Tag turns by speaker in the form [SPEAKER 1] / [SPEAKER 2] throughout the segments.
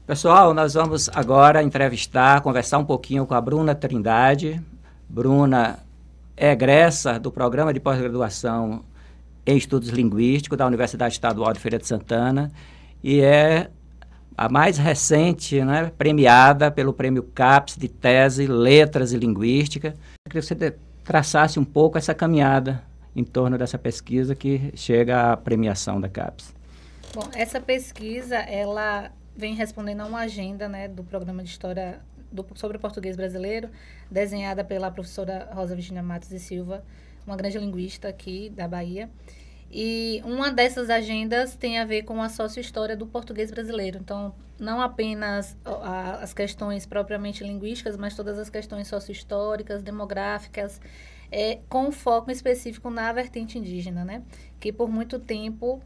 [SPEAKER 1] Pessoal, nós vamos agora conversar um pouquinho com a Bruna Trindade. Bruna é egressa do Programa de Pós-Graduação em Estudos Linguísticos da Universidade Estadual de Feira de Santana e é a mais recente, né, premiada pelo Prêmio CAPES de Tese, Letras e Linguística. Eu queria que você traçasse um pouco essa caminhada em torno dessa pesquisa que chega à premiação da CAPES.
[SPEAKER 2] Bom, essa pesquisa, ela vem respondendo a uma agenda, né, do Programa de História sobre o Português Brasileiro, desenhada pela professora Rosa Virginia Matos e Silva, uma grande linguista aqui da Bahia. E uma dessas agendas tem a ver com a sócio-história do português brasileiro. Então, não apenas as questões propriamente linguísticas, mas todas as questões sócio-históricas, demográficas, com foco específico na vertente indígena, né? Que por muito tempo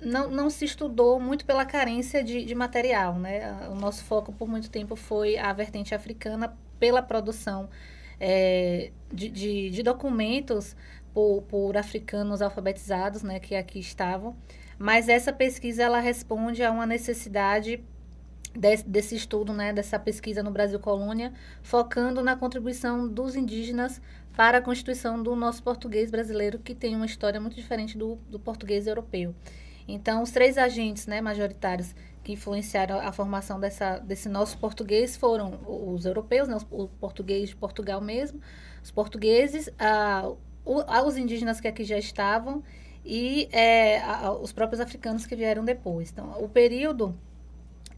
[SPEAKER 2] não se estudou muito pela carência de material, né? O nosso foco por muito tempo foi a vertente africana pela produção de documentos por africanos alfabetizados, né, que aqui estavam. Mas essa pesquisa, ela responde a uma necessidade desse estudo, né, dessa pesquisa no Brasil Colônia, focando na contribuição dos indígenas para a constituição do nosso português brasileiro, que tem uma história muito diferente do português europeu. Então, os 3 agentes, né, majoritários que influenciaram a formação desse nosso português foram os europeus, né, o português de Portugal mesmo, os portugueses, os indígenas que aqui já estavam e os próprios africanos que vieram depois. Então, o período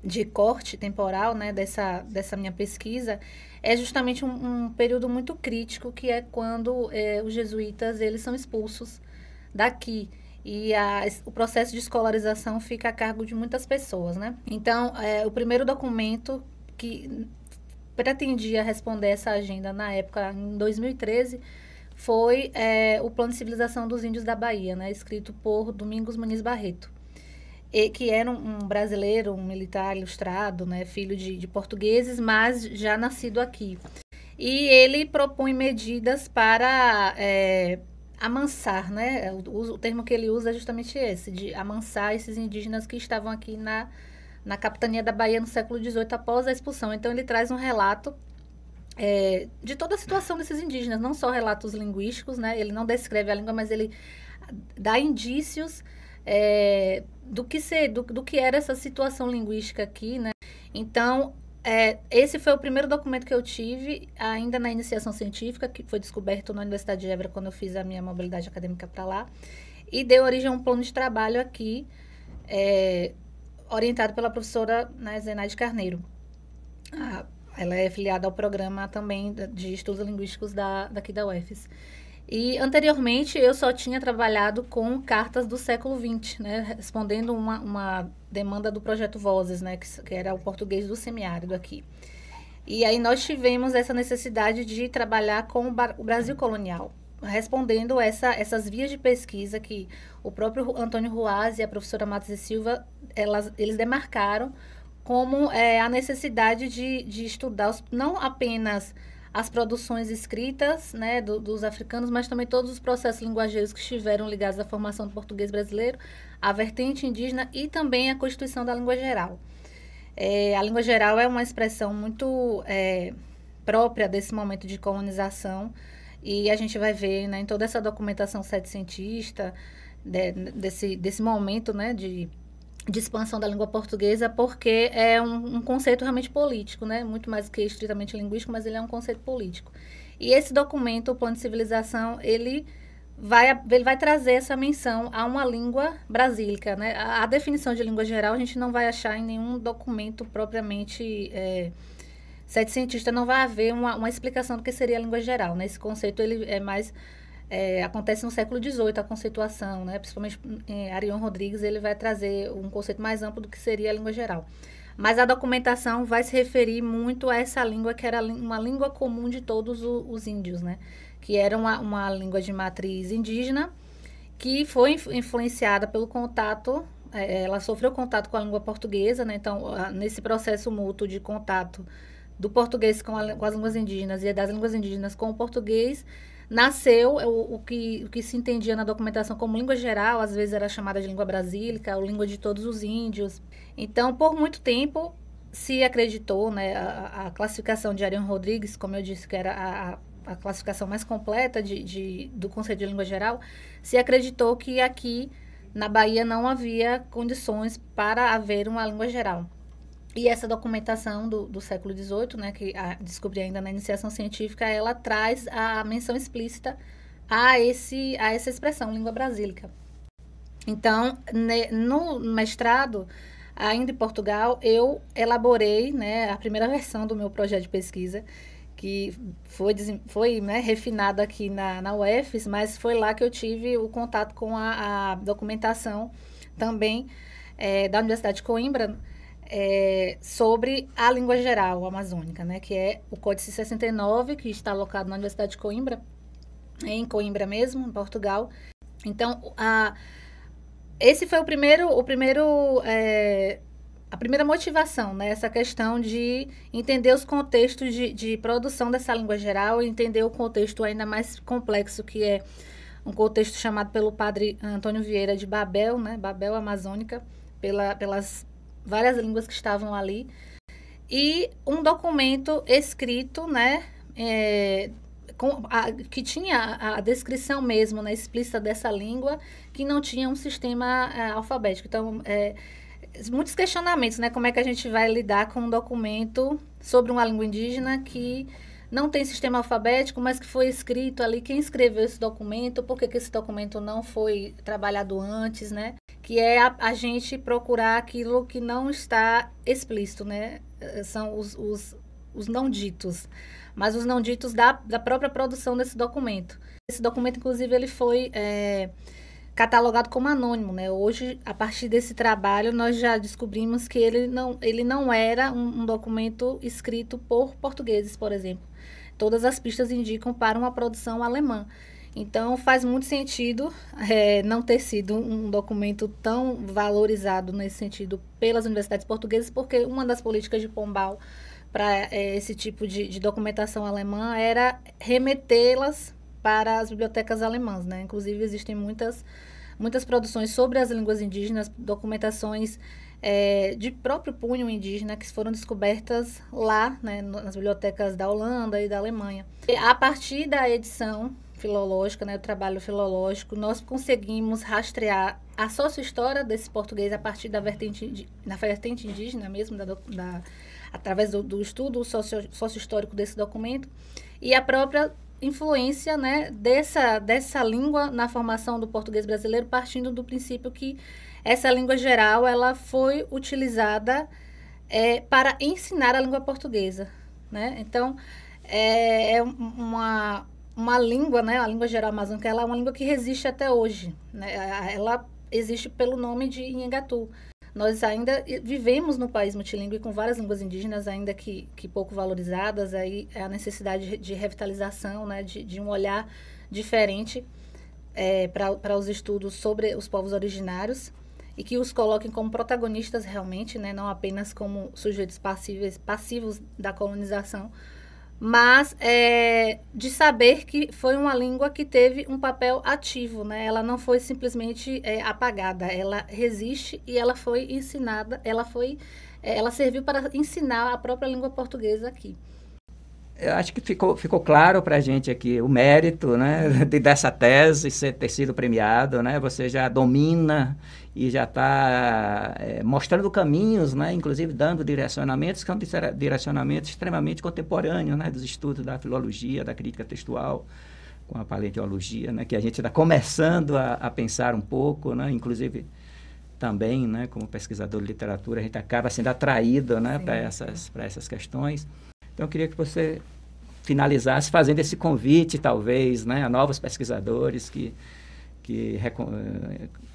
[SPEAKER 2] de corte temporal, né, dessa minha pesquisa é justamente um período muito crítico, que é quando os jesuítas eles são expulsos daqui e o processo de escolarização fica a cargo de muitas pessoas, né? Então, o primeiro documento que pretendia responder essa agenda na época, em 2013, foi o Plano de Civilização dos Índios da Bahia, né, escrito por Domingos Muniz Barreto, que era um brasileiro, um militar ilustrado, né, filho de portugueses, mas já nascido aqui. E ele propõe medidas para amansar, né, o termo que ele usa é justamente esse, de amansar esses indígenas que estavam aqui na capitania da Bahia no século XVIII, após a expulsão. Então, ele traz um relato de toda a situação desses indígenas, não só relatos linguísticos, né? Ele não descreve a língua, mas ele dá indícios do que era essa situação linguística aqui, né? Então, esse foi o primeiro documento que eu tive, ainda na iniciação científica, que foi descoberto na Universidade de Évora, quando eu fiz a minha mobilidade acadêmica para lá, e deu origem a um plano de trabalho aqui, orientado pela professora, né, Zenaide Carneiro. Ela é filiada ao programa também de estudos linguísticos daqui da UFES. E, anteriormente, eu só tinha trabalhado com cartas do século XX, né, respondendo uma demanda do Projeto Vozes, né, que era o português do semiárido aqui. E aí nós tivemos essa necessidade de trabalhar com o Brasil colonial, respondendo essas vias de pesquisa que o próprio Antônio Ruaz e a professora Matos e Silva, eles demarcaram como a necessidade de estudar não apenas as produções escritas, né, dos africanos, mas também todos os processos linguageiros que estiveram ligados à formação do português brasileiro, à vertente indígena e também à constituição da língua geral. A língua geral é uma expressão muito própria desse momento de colonização, e a gente vai ver, né, em toda essa documentação setecentista, desse momento, né, de expansão da língua portuguesa, porque é um conceito realmente político, né? Muito mais do que estritamente linguístico, mas ele é um conceito político. E esse documento, o Plano de Civilização, ele vai trazer essa menção a uma língua brasílica, né? A definição de língua geral a gente não vai achar em nenhum documento propriamente setecentista, não vai haver uma explicação do que seria a língua geral, né? Esse conceito ele é mais acontece no século XVIII, a conceituação, né? Principalmente Arion Rodrigues, ele vai trazer um conceito mais amplo do que seria a língua geral. Mas a documentação vai se referir muito a essa língua, que era uma língua comum de todos os índios, né? Que era uma língua de matriz indígena, que foi influenciada pelo contato, ela sofreu contato com a língua portuguesa, né? Então, nesse processo mútuo de contato do português com as línguas indígenas e das línguas indígenas com o português, nasceu o que se entendia na documentação como língua geral, às vezes era chamada de língua brasílica, ou língua de todos os índios. Então, por muito tempo, se acreditou, né, a classificação de Ariano Rodrigues, como eu disse, que era a classificação mais completa do conceito de língua geral, se acreditou que aqui na Bahia não havia condições para haver uma língua geral. E essa documentação do século XVIII, né, que descobri ainda na iniciação científica, ela traz a menção explícita a essa expressão, língua brasílica. Então, no mestrado, ainda em Portugal, eu elaborei, né, a primeira versão do meu projeto de pesquisa, que foi né, refinado aqui na UFES, mas foi lá que eu tive o contato com a documentação também da Universidade de Coimbra, sobre a língua geral amazônica, né, que é o Códice 69, que está alocado na Universidade de Coimbra, em Coimbra mesmo, em Portugal. Então, esse foi a primeira motivação, né? Essa questão de entender os contextos de produção dessa língua geral e entender o contexto ainda mais complexo, que é um contexto chamado pelo padre Antônio Vieira de Babel, né? Babel amazônica, pelas várias línguas que estavam ali. E um documento escrito, né? Que tinha a descrição mesmo, né, explícita dessa língua, que não tinha um sistema alfabético. Então, muitos questionamentos, né? Como é que a gente vai lidar com um documento sobre uma língua indígena que não tem sistema alfabético, mas que foi escrito ali, quem escreveu esse documento, por que esse documento não foi trabalhado antes, né? Que é a gente procurar aquilo que não está explícito, né? São os não ditos, mas os não ditos da própria produção desse documento. Esse documento, inclusive, ele foi catalogado como anônimo, né? Hoje, a partir desse trabalho, nós já descobrimos que ele não era um documento escrito por portugueses, por exemplo. Todas as pistas indicam para uma produção alemã. Então, faz muito sentido não ter sido um documento tão valorizado nesse sentido pelas universidades portuguesas, porque uma das políticas de Pombal para esse tipo de documentação alemã era remetê-las para as bibliotecas alemãs, né? Inclusive, existem muitas produções sobre as línguas indígenas, documentações de próprio punho indígena que foram descobertas lá, né, nas bibliotecas da Holanda e da Alemanha. E a partir da edição filológica, né, o trabalho filológico, nós conseguimos rastrear a sócio-história desse português a partir da vertente indígena mesmo, através do estudo sócio-histórico desse documento, e a própria influência, né, dessa língua na formação do português brasileiro, partindo do princípio que essa língua geral ela foi utilizada para ensinar a língua portuguesa, né? Então, uma língua, né, a língua geral amazônica, ela é uma língua que resiste até hoje, né? Ela existe pelo nome de Nhangatu. Nós ainda vivemos no país multilingüe com várias línguas indígenas, ainda que pouco valorizadas. Aí é a necessidade de revitalização, né, de um olhar diferente para os estudos sobre os povos originários e que os coloquem como protagonistas realmente, né, não apenas como sujeitos passivos da colonização, mas de saber que foi uma língua que teve um papel ativo, né? Ela não foi simplesmente apagada, ela resiste e ela foi ensinada, ela serviu para ensinar a própria língua portuguesa aqui.
[SPEAKER 1] Eu acho que ficou claro para a gente aqui o mérito, né, dessa tese ter sido premiado, né? Você já domina e já está mostrando caminhos, né, inclusive dando direcionamentos que são direcionamentos extremamente contemporâneos, né, dos estudos da filologia, da crítica textual, com a paleontologia, né, que a gente está começando a pensar um pouco, né, inclusive também, né, como pesquisador de literatura, a gente acaba sendo atraído, né, para essas questões. Então, eu queria que você finalizasse fazendo esse convite, talvez, né, a novos pesquisadores que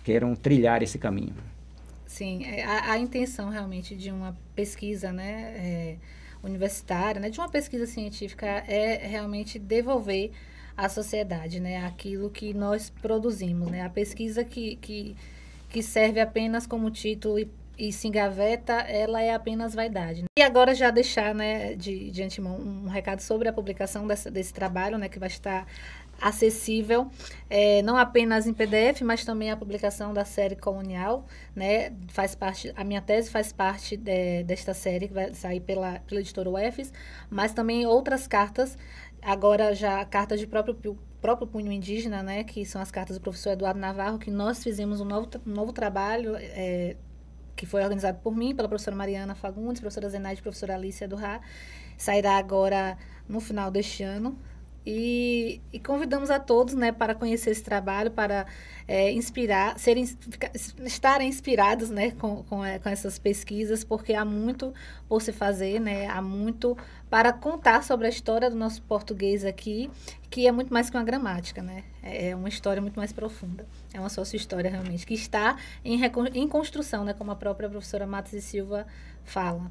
[SPEAKER 1] queiram trilhar esse caminho.
[SPEAKER 2] Sim, a intenção realmente de uma pesquisa, né, universitária, né, de uma pesquisa científica é realmente devolver à sociedade, né, aquilo que nós produzimos, né, a pesquisa que serve apenas como título e se engaveta, ela é apenas vaidade. E agora já deixar, né, de antemão um recado sobre a publicação desse trabalho, né, que vai estar acessível, não apenas em PDF, mas também a publicação da série colonial, né? A minha tese faz parte desta série, que vai sair pela editora UFES, mas também outras cartas, agora já cartas de próprio punho indígena, né? Que são as cartas do professor Eduardo Navarro, que nós fizemos um novo trabalho, que foi organizado por mim, pela professora Mariana Fagundes, professora Zenaide, professora Alicia Durrá, sairá agora no final deste ano. E convidamos a todos, né, para conhecer esse trabalho, para estarem inspirados, né, com essas pesquisas, porque há muito por se fazer, né, há muito para contar sobre a história do nosso português aqui, que é muito mais que uma gramática, né, é uma história muito mais profunda, é uma sócio-história realmente, que está em construção, né, como a própria professora Matos e Silva fala.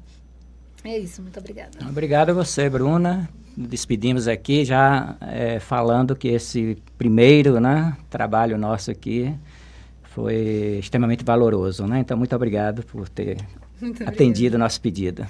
[SPEAKER 2] É isso, muito obrigada.
[SPEAKER 1] Obrigado a você, Bruna. Despedimos aqui já falando que esse primeiro, né, trabalho nosso aqui foi extremamente valoroso, né? Então, muito obrigado por ter atendido o nosso pedido.